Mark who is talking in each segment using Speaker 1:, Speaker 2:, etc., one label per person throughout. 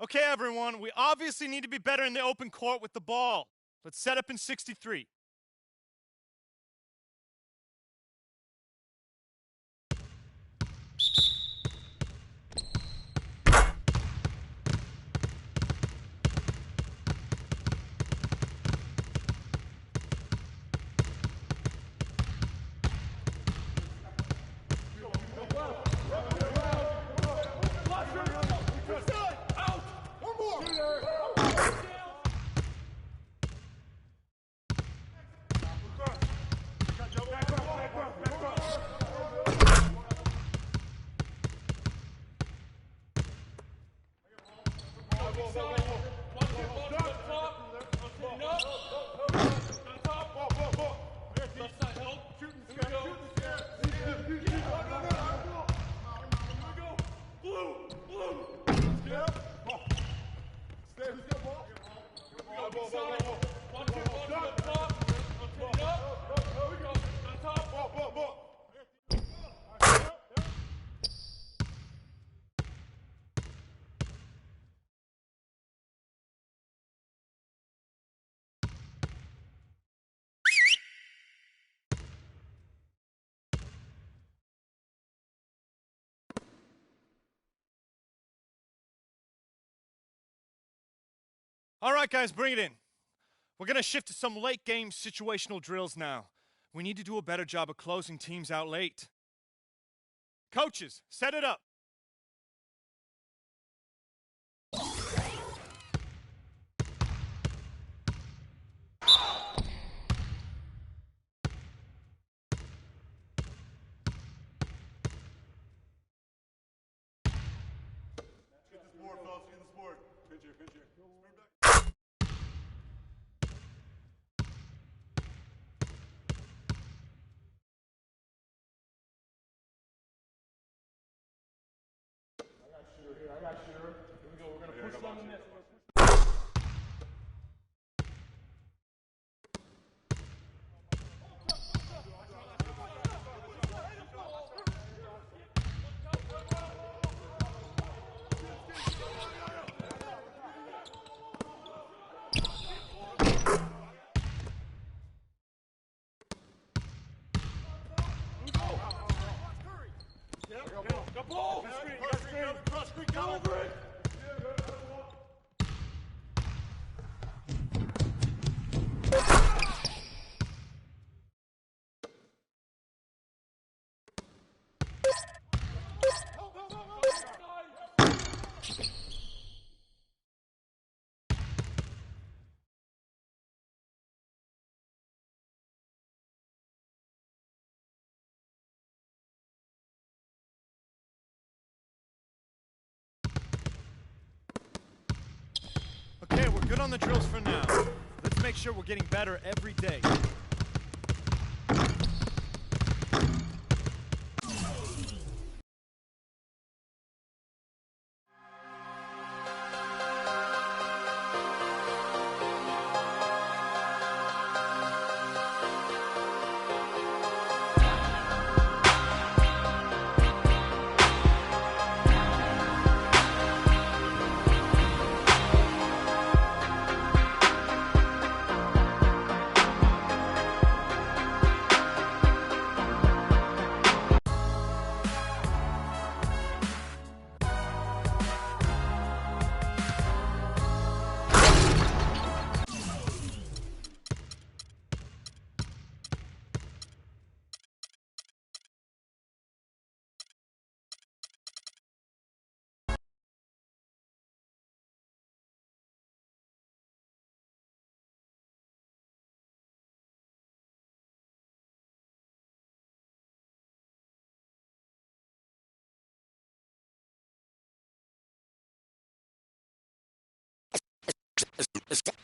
Speaker 1: Okay, everyone, we obviously need to be better in the open court with the ball. Let's set up in 63. All right, guys, bring it in. We're going to shift to some late game situational drills now. We need to do a better job of closing teams out late. Coaches, set it up.
Speaker 2: I got shooter. Here we go. We're going to push on the net. Go ball! Cross screen, come over it!
Speaker 1: Okay, we're good on the drills for now. Let's make sure we're getting better every day.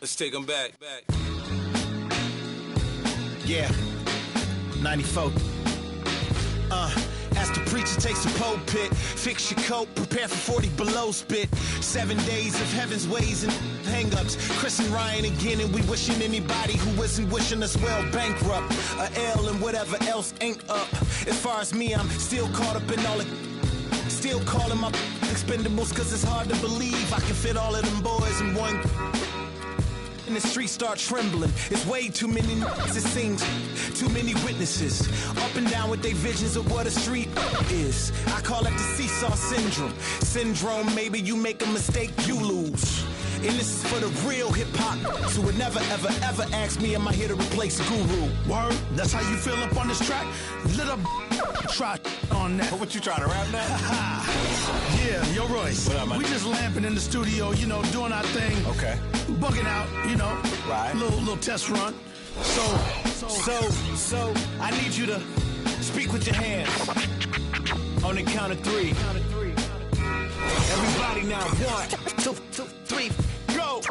Speaker 3: Let's take them back.
Speaker 4: Yeah, 94. As the preacher takes the pulpit, fix your coat, prepare for 40 below spit. 7 days of heaven's ways and hang-ups. Chris and Ryan again, and we wishing anybody who isn't wishing us well bankrupt. A L and whatever else ain't up. As far as me, I'm still caught up in all the still calling my expendables, cause it's hard to believe I can fit all of them boys in one. And the streets start trembling. It's way too many it seems. Too many witnesses. Up and down with their visions of what a street is. I call it the seesaw syndrome. Syndrome, maybe you make a mistake, you lose. And this is for the real hip-hop, so would never, ever, ever ask me, am I here to replace a guru?
Speaker 3: Word? That's how you feel up on this track? Little try on that.
Speaker 2: What you trying to rap now?
Speaker 3: Yeah, yo, Royce.
Speaker 2: What up, man?
Speaker 3: We just lamping in the studio, you know, doing our thing.
Speaker 2: Okay.
Speaker 3: Bugging out, you know.
Speaker 2: Right.
Speaker 3: Little test run.
Speaker 4: So, I need you to speak with your hands. On the count of three. Everybody now, 1, 2, 3, go!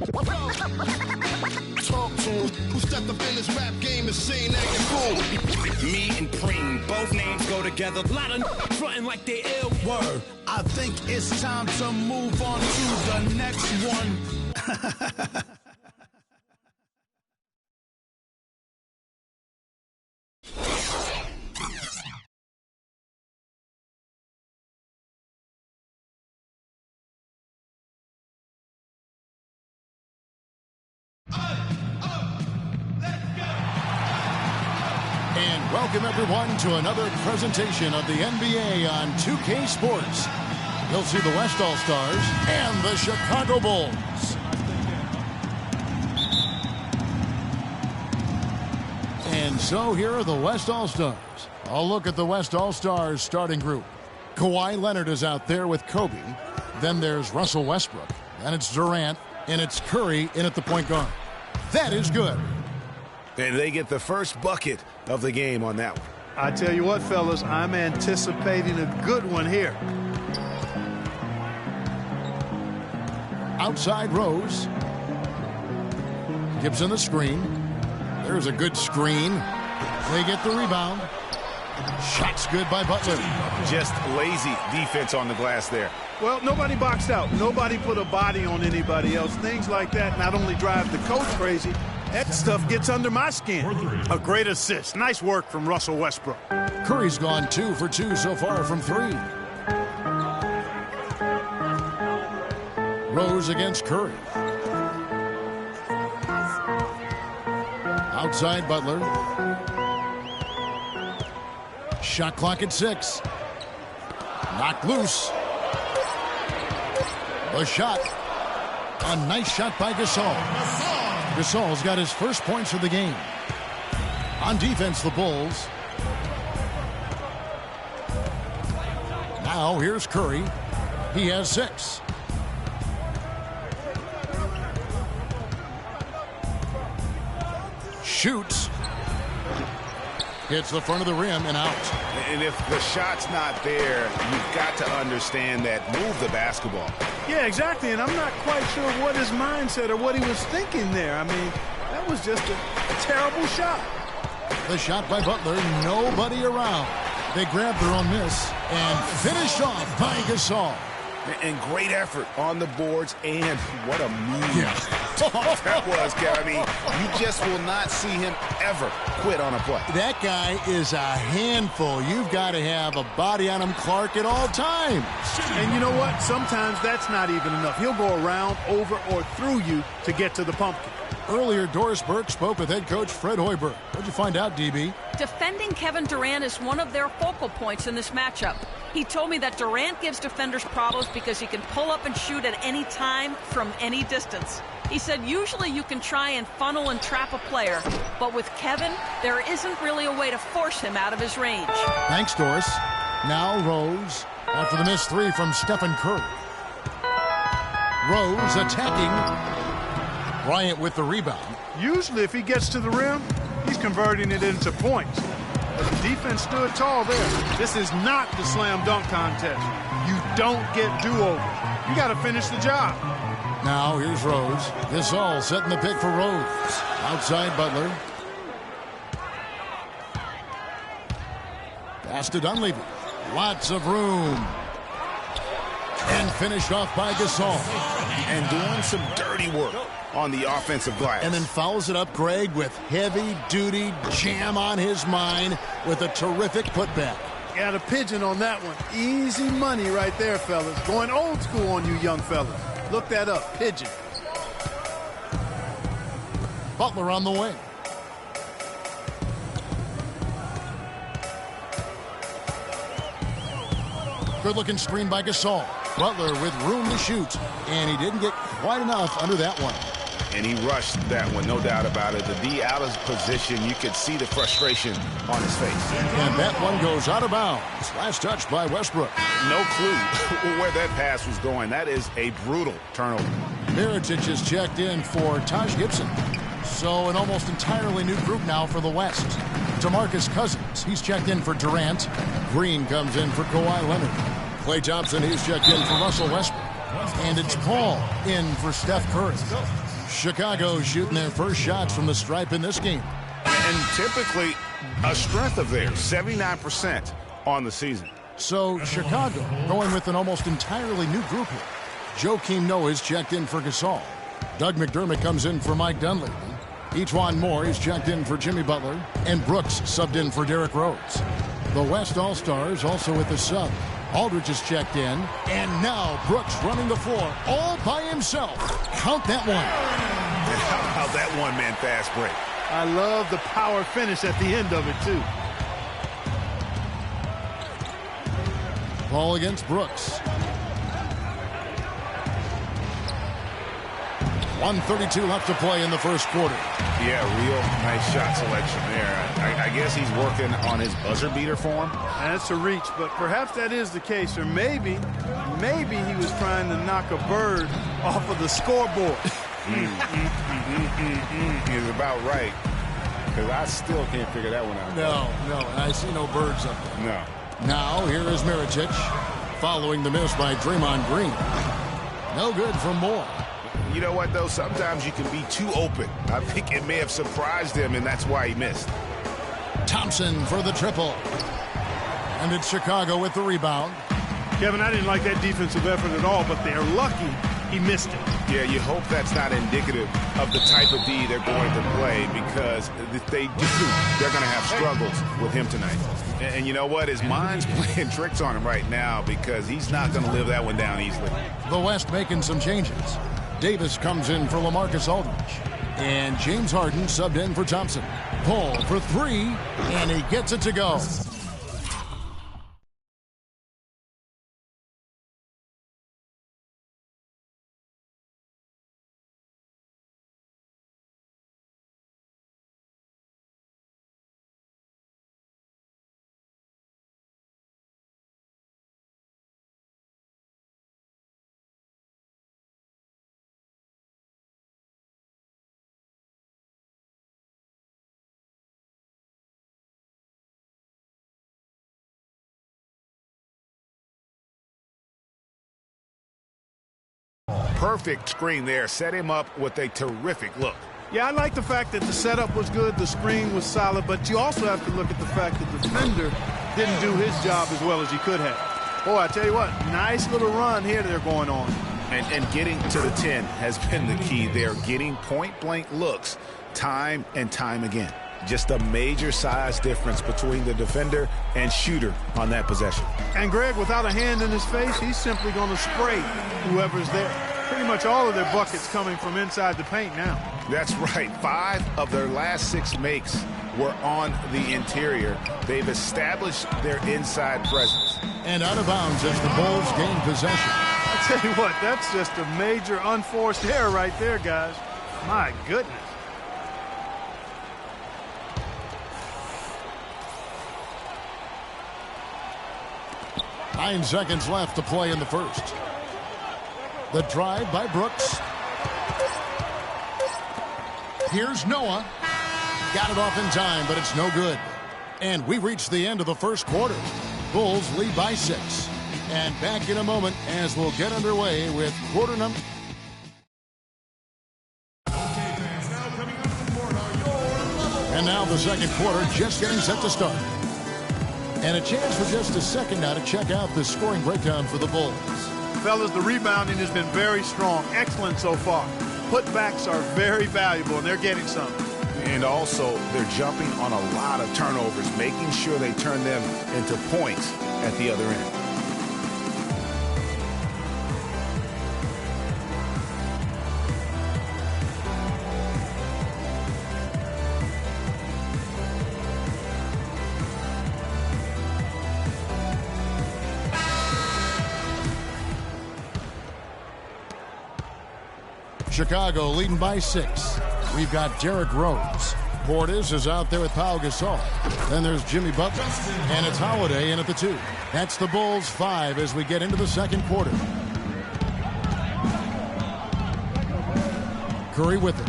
Speaker 3: Talk to him. Who stepped up in this rap game and saying acting cool?
Speaker 4: Me and Preem, both names go together. Lot of frontin' like they ill.
Speaker 3: Word. I think it's time to move on to the next one.
Speaker 5: And welcome everyone to another presentation of the NBA on 2K Sports. You'll see the West All-Stars and the Chicago Bulls. And so here are the West All-Stars. A look at the West All-Stars starting group. Kawhi Leonard is out there with Kobe. Then there's Russell Westbrook. Then it's Durant. And it's Curry in at the point guard. That is good.
Speaker 6: And they get the first bucket of the game on that one.
Speaker 7: I tell you what, fellas, I'm anticipating a good one here.
Speaker 5: Outside Rose. Gibson the screen. There's a good screen. They get the rebound. Shot's good by Butler.
Speaker 6: Just lazy defense on the glass there.
Speaker 7: Well, nobody boxed out. Nobody put a body on anybody else. Things like that not only drive the coach crazy, that stuff gets under my skin. A great assist. Nice work from Russell Westbrook.
Speaker 5: Curry's gone 2 for 2 so far from 3. Rose against Curry. Outside Butler. Shot clock at 6. Knocked loose. The shot. A nice shot by Gasol. Gasol's got his first points of the game. On defense, the Bulls. Now here's Curry. He has 6. Shoots. Hits the front of the rim and out.
Speaker 6: And if the shot's not there, you've got to understand that. Move the basketball.
Speaker 7: Yeah, exactly, and I'm not quite sure what his mindset or what he was thinking there. I mean, that was just a terrible shot.
Speaker 5: The shot by Butler, nobody around. They grab their own miss and finish off by Gasol.
Speaker 6: And great effort on the boards, and what a move.
Speaker 5: Yeah.
Speaker 6: That was, I mean, you just will not see him ever quit on a play.
Speaker 5: That guy is a handful. You've got to have a body on him, Clark, at all times.
Speaker 7: And you know what? Sometimes that's not even enough. He'll go around, over, or through you to get to the pumpkin.
Speaker 5: Earlier, Doris Burke spoke with head coach Fred Hoiberg. What'd you find out, DB?
Speaker 8: Defending Kevin Durant is one of their focal points in this matchup. He told me that Durant gives defenders problems because he can pull up and shoot at any time from any distance. He said usually you can try and funnel and trap a player, but with Kevin, there isn't really a way to force him out of his range.
Speaker 5: Thanks, Doris. Now Rose after the missed 3 from Stephen Curry. Rose attacking. Bryant with the rebound.
Speaker 7: Usually if he gets to the rim, he's converting it into points. But the defense stood tall there. This is not the slam dunk contest. You don't get do-overs. You got to finish the job.
Speaker 5: Now here's Rose. Gasol setting the pick for Rose. Outside Butler. Pass to Dunleavy. Lots of room. And finished off by Gasol.
Speaker 6: And doing some dirty work on the offensive glass.
Speaker 5: And then fouls it up, Greg, with heavy-duty jam on his mind with a terrific putback.
Speaker 7: Got a pigeon on that one. Easy money right there, fellas. Going old school on you young fellas. Look that up, pigeon.
Speaker 5: Butler on the wing. Good-looking screen by Gasol. Butler with room to shoot, and he didn't get quite enough under that one.
Speaker 6: And he rushed that one, no doubt about it. The D out of position, you could see the frustration on his face.
Speaker 5: And that one goes out of bounds. Last touch by Westbrook.
Speaker 6: No clue where that pass was going. That is a brutal turnover.
Speaker 5: Mirotic is checked in for Taj Gibson. So an almost entirely new group now for the West. DeMarcus Cousins, he's checked in for Durant. Green comes in for Kawhi Leonard. Klay Thompson, he's checked in for Russell Westbrook. And it's Paul in for Steph Curry. Chicago shooting their first shots from the stripe in this game.
Speaker 6: And typically a strength of theirs, 79% on the season.
Speaker 5: So Chicago going with an almost entirely new group here. Joakim Noah is checked in for Gasol. Doug McDermott comes in for Mike Dunleavy. Ejuan Moore is checked in for Jimmy Butler. And Brooks subbed in for Derrick Rose. The West All-Stars also with the sub. Aldridge is checked in. And now Brooks running the floor all by himself. Count that one.
Speaker 6: And how about that one-man fast break?
Speaker 7: I love the power finish at the end of it, too.
Speaker 5: Ball against Brooks. 1:32 left to play in the first quarter.
Speaker 6: Yeah, real nice shot selection there. I guess he's working on his buzzer beater form.
Speaker 7: That's a reach, but perhaps that is the case. Or maybe he was trying to knock a bird off of the scoreboard.
Speaker 6: He's about right. Because I still can't figure that one out.
Speaker 5: No, and I see no birds up there.
Speaker 6: No.
Speaker 5: Now, here is Mirotic, following the miss by Draymond Green. No good from Moore.
Speaker 6: You know what, though? Sometimes you can be too open. I think it may have surprised him, and that's why he missed.
Speaker 5: Thompson for the triple. And it's Chicago with the rebound.
Speaker 7: Kevin, I didn't like that defensive effort at all, but they're lucky he missed it.
Speaker 6: Yeah, you hope that's not indicative of the type of D they're going to play, because if they do, they're going to have struggles with him tonight. And you know what? His mind's playing tricks on him right now, because he's not going to live that one down easily.
Speaker 5: The West making some changes. Davis comes in for LaMarcus Aldridge. And James Harden subbed in for Thompson. Paul for three, and he gets it to go.
Speaker 6: Perfect screen there. Set him up with a terrific look.
Speaker 7: Yeah, I like the fact that the setup was good, the screen was solid, but you also have to look at the fact that the defender didn't do his job as well as he could have. Boy, I tell you what, nice little run here they're going on.
Speaker 6: And getting to the 10 has been the key. They're getting point-blank looks time and time again. Just a major size difference between the defender and shooter on that possession.
Speaker 7: And Greg, without a hand in his face, he's simply going to spray whoever's there. Pretty much all of their buckets coming from inside the paint now.
Speaker 6: That's right. 5 of their last 6 makes were on the interior. They've established their inside presence.
Speaker 5: And out of bounds as the Bulls gain possession.
Speaker 7: I tell you what, that's just a major unforced error right there, guys. My goodness.
Speaker 5: Nine seconds left to play in the first. The drive by Brooks. Here's Noah. Got it off in time, but it's no good. And we reached the end of the first quarter. Bulls lead by 6. And back in a moment as we'll get underway with quarter number. And now the second quarter just getting set to start. And a chance for just a second now to check out the scoring breakdown for the Bulls.
Speaker 7: Fellas, the rebounding has been very strong. Excellent so far. Putbacks are very valuable, and they're getting some.
Speaker 6: And also, they're jumping on a lot of turnovers, making sure they turn them into points at the other end.
Speaker 5: Chicago leading by 6. We've got Derrick Rose. Portis is out there with Pau Gasol. Then there's Jimmy Butler. And it's Holiday in at the 2. That's the Bulls 5 as we get into the second quarter. Curry with it.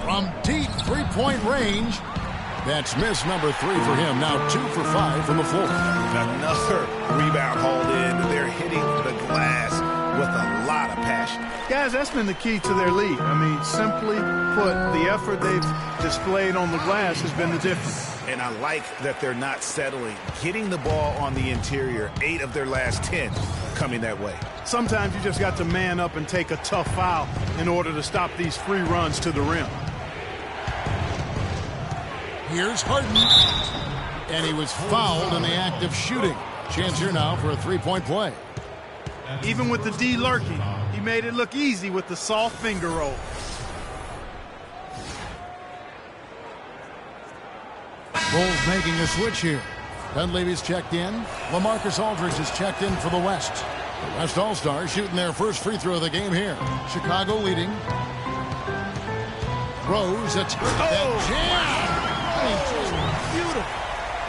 Speaker 5: From deep three-point range. That's miss number 3 for him. Now 2 for 5 from the floor.
Speaker 6: Another rebound hauled in. They're hitting the glass with a lot of passion.
Speaker 7: Guys, that's been the key to their lead. I mean, simply put, the effort they've displayed on the glass has been the difference.
Speaker 6: And I like that they're not settling. Getting the ball on the interior, 8 of their last 10 coming that way.
Speaker 7: Sometimes you just got to man up and take a tough foul in order to stop these free runs to the rim.
Speaker 5: Here's Harden. And he was fouled in the act of shooting. Chance here now for a three-point play.
Speaker 7: Even with the D lurking, he made it look easy with the soft finger roll.
Speaker 5: Bulls making a switch here. Dunleavy's checked in. LaMarcus Aldridge is checked in for the West. The West All-Stars shooting their first free throw of the game here. Chicago leading. Rose, that jam!
Speaker 6: Beautiful.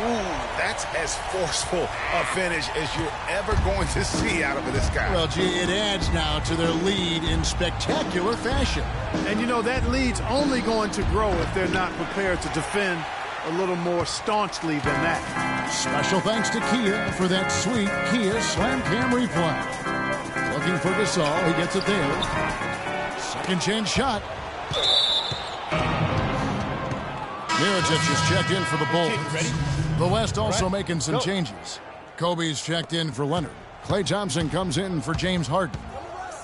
Speaker 6: Ooh, that's as forceful a finish as you're ever going to see out of this guy.
Speaker 5: Well, gee, it adds now to their lead in spectacular fashion.
Speaker 7: And, you know, that lead's only going to grow if they're not prepared to defend a little more staunchly than that.
Speaker 5: Special thanks to Kia for that sweet Kia Slam Cam replay. Looking for Gasol. He gets it there. Second chance shot. Mirotic is checked in for the Bulls. The West also making some changes. Kobe's checked in for Leonard. Klay Thompson comes in for James Harden.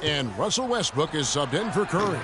Speaker 5: And Russell Westbrook is subbed in for Curry.